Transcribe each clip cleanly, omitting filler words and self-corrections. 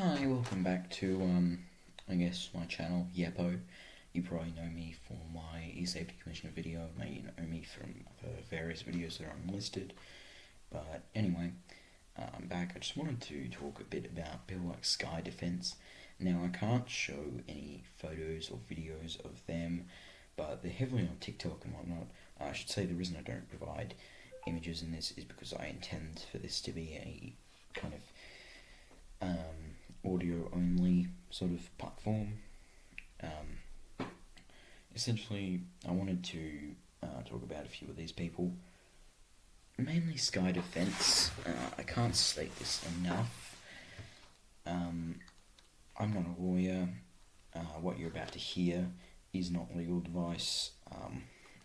Hi, welcome back to, I guess my channel, Yepo. You probably know me for my e-safety commissioner video, maybe know me from various videos that are unlisted. But anyway, I'm back. I just wanted to talk a bit about people like SkyDefense. Now, I can't show any photos or videos of them, but they're heavily on TikTok and whatnot. I should say the reason I don't provide images in this is because I intend for this to be a kind of audio only sort of platform. Essentially, I wanted to talk about a few of these people, mainly SkyDefense. I can't state this enough. I'm not a lawyer. What you're about to hear is not legal advice.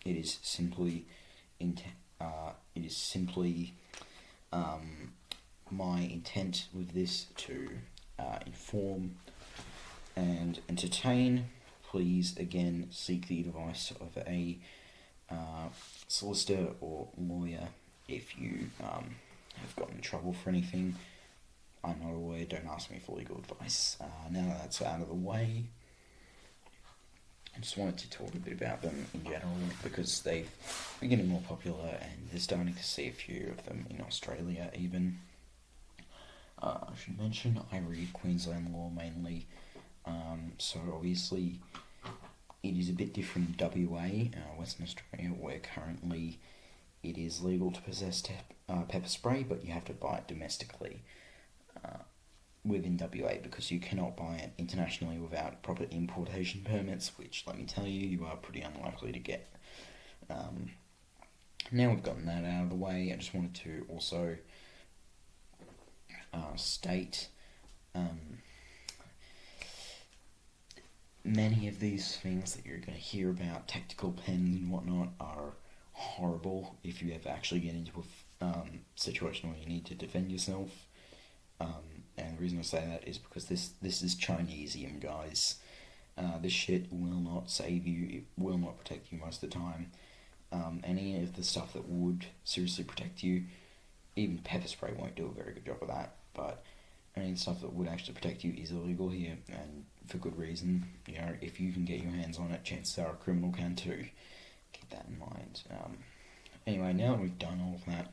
It is simply my intent with this to inform and entertain. Please, again, seek the advice of a solicitor or lawyer if you have gotten in trouble for anything. I'm not a lawyer, don't ask me for legal advice. Now that that's out of the way, I just wanted to talk a bit about them in general because they're getting more popular and they're starting to see a few of them in Australia even. I should mention I read Queensland law mainly, so obviously it is a bit different in WA, Western Australia, where currently it is legal to possess pepper spray, but you have to buy it domestically within WA because you cannot buy it internationally without proper importation permits, which, let me tell you, you are pretty unlikely to get. Now we've gotten that out of the way, I just wanted to also state many of these things that you're going to hear about, tactical pens and whatnot, are horrible if you ever actually get into a situation where you need to defend yourself. And the reason I say that is because this is Chinesium, guys. This shit will not save you, it will not protect you most of the time. Any of the stuff that would seriously protect you, even pepper spray won't do a very good job of that, but any stuff that would actually protect you is illegal here, and for good reason. You know, if you can get your hands on it, chances are a criminal can too. Keep that in mind. Anyway, now that we've done all of that,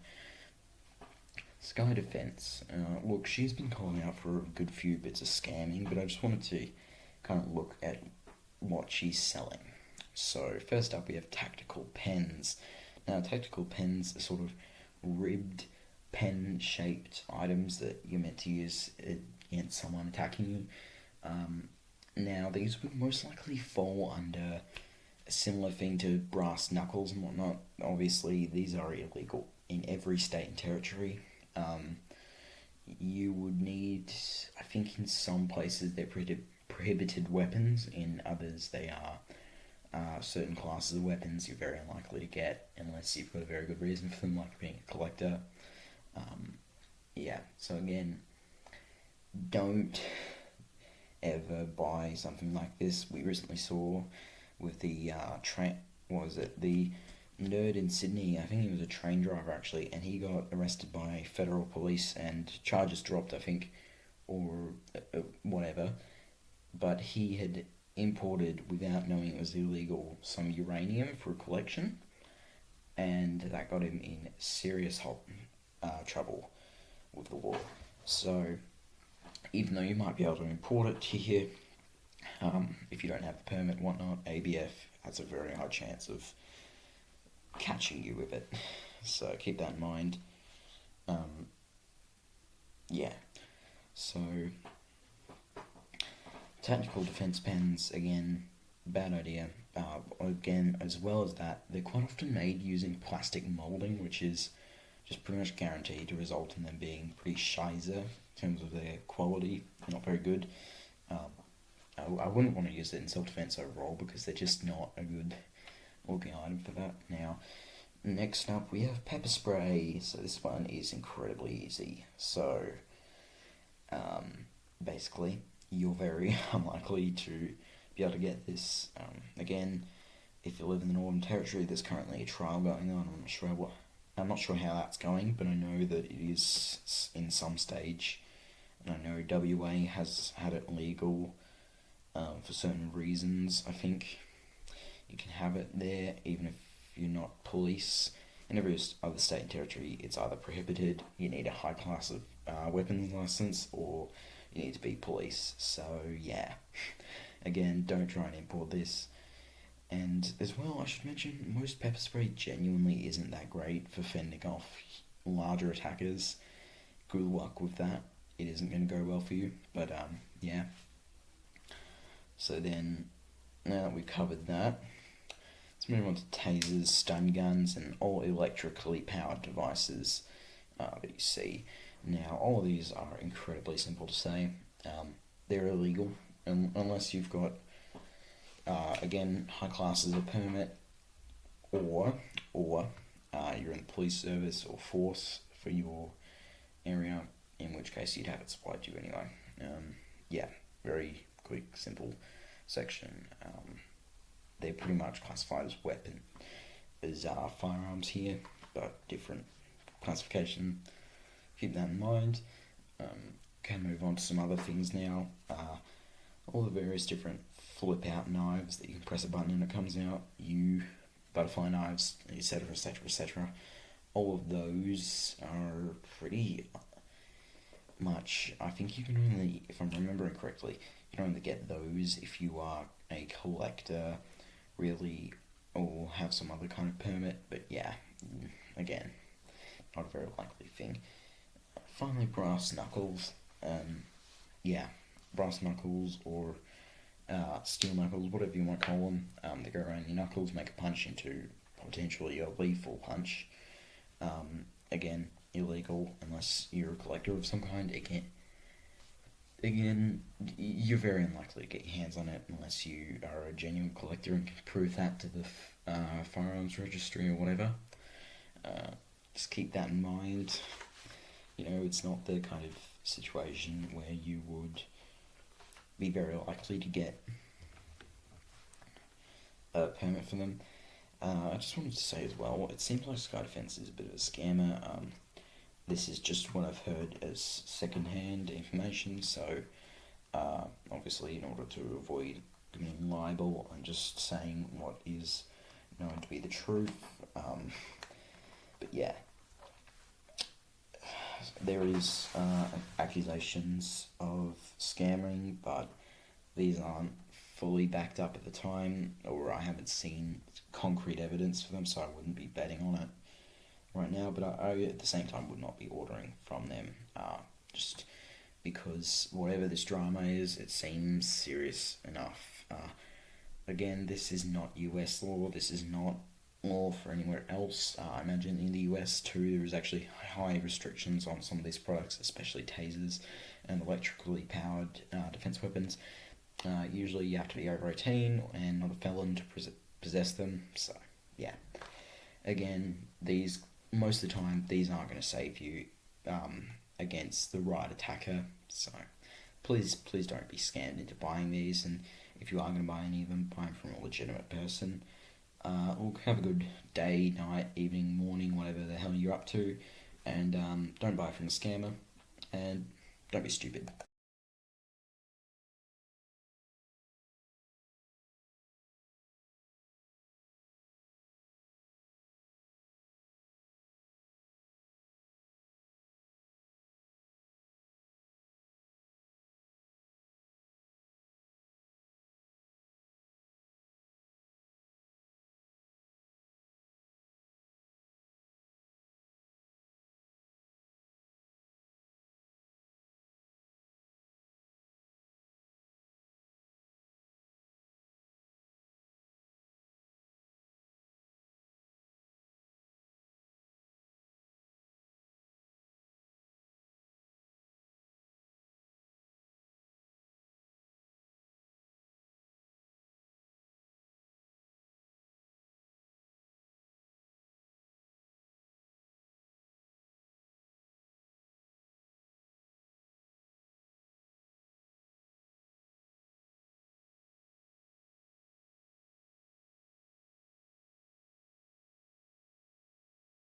SkyDefense. Look, she's been calling out for a good few bits of scamming, but I just wanted to kind of look at what she's selling. So, first up we have tactical pens. Now, tactical pens are sort of ribbed pen-shaped items that you're meant to use against someone attacking you. Now, these would most likely fall under a similar thing to brass knuckles and whatnot. Obviously, these are illegal in every state and territory. You would need, I think in some places they're prohibited weapons, in others they are certain classes of weapons you're very unlikely to get unless you've got a very good reason for them, like being a collector. So again, don't ever buy something like this. We recently saw with the the nerd in Sydney, I think he was a train driver actually, and he got arrested by federal police and charges dropped, I think, or whatever, but he had imported, without knowing it was illegal, some uranium for collection, and that got him in serious trouble with the law. So, even though you might be able to import it here, if you don't have a permit and whatnot, ABF has a very high chance of catching you with it. So keep that in mind. So tactical defense pens, again, bad idea. Again, as well as that, they're quite often made using plastic molding, which is just pretty much guaranteed to result in them being pretty shizer in terms of their quality. They're not very good. I wouldn't want to use it in self-defense overall because they're just not a good looking item for that. Now, next up we have pepper spray. So this one is incredibly easy. So, basically, you're very unlikely to be able to get this. Again, if you live in the Northern Territory, there's currently a trial going on. I'm not sure how that's going, but I know that it is in some stage. I know WA has had it legal for certain reasons. I think you can have it there even if you're not police. In every other state and territory, it's either prohibited, you need a high class of weapons license, or you need to be police. So yeah, again, don't try and import this. And as well, I should mention, most pepper spray genuinely isn't that great for fending off larger attackers. Good luck with that. It isn't going to go well for you. But yeah. So then, now that we've covered that, let's move on to tasers, stun guns, and all electrically powered devices that you see. Now, all of these are incredibly simple to say. They're illegal unless you've got, again, high classes of permit, or you're in the police service or force for your area, in which case you'd have it supplied to you anyway. Yeah, very quick, simple section. They're pretty much classified as firearms here, but different classification. Keep that in mind. Can move on to some other things now. All the various different flip-out knives that you can press a button and it comes out. Butterfly knives, etc., etc., etc. All of those are pretty much. I think you can only, if I'm remembering correctly, you can only get those if you are a collector, really, or have some other kind of permit. But yeah, again, not a very likely thing. Finally, brass knuckles. Brass knuckles or steel knuckles, whatever you want to call them. They go around your knuckles, make a punch into potentially a lethal punch. Again, illegal unless you're a collector of some kind. Again, you're very unlikely to get your hands on it unless you are a genuine collector and can prove that to the firearms registry or whatever. Just keep that in mind. It's not the kind of situation where you would be very likely to get a permit for them. I just wanted to say as well, it seems like SkyDefense is a bit of a scammer. This is just what I've heard as second-hand information, so obviously in order to avoid committing libel, I'm just saying what is known to be the truth. But yeah, there is accusations of scamming, but these aren't fully backed up at the time, or I haven't seen concrete evidence for them, so I wouldn't be betting on it right now. But I at the same time would not be ordering from them, just because whatever this drama is, it seems serious enough. Again, this is not US law, this is not law for anywhere else. I imagine in the US too, there is actually high restrictions on some of these products, especially tasers and electrically powered defense weapons. Usually you have to be over 18 and not a felon to possess them. So yeah, again, most of the time these aren't going to save you against the right attacker. So please don't be scammed into buying these, and if you are going to buy any of them, buy them from a legitimate person. Have a good day, night, evening, morning, whatever the hell you're up to, and don't buy from a scammer, and don't be stupid.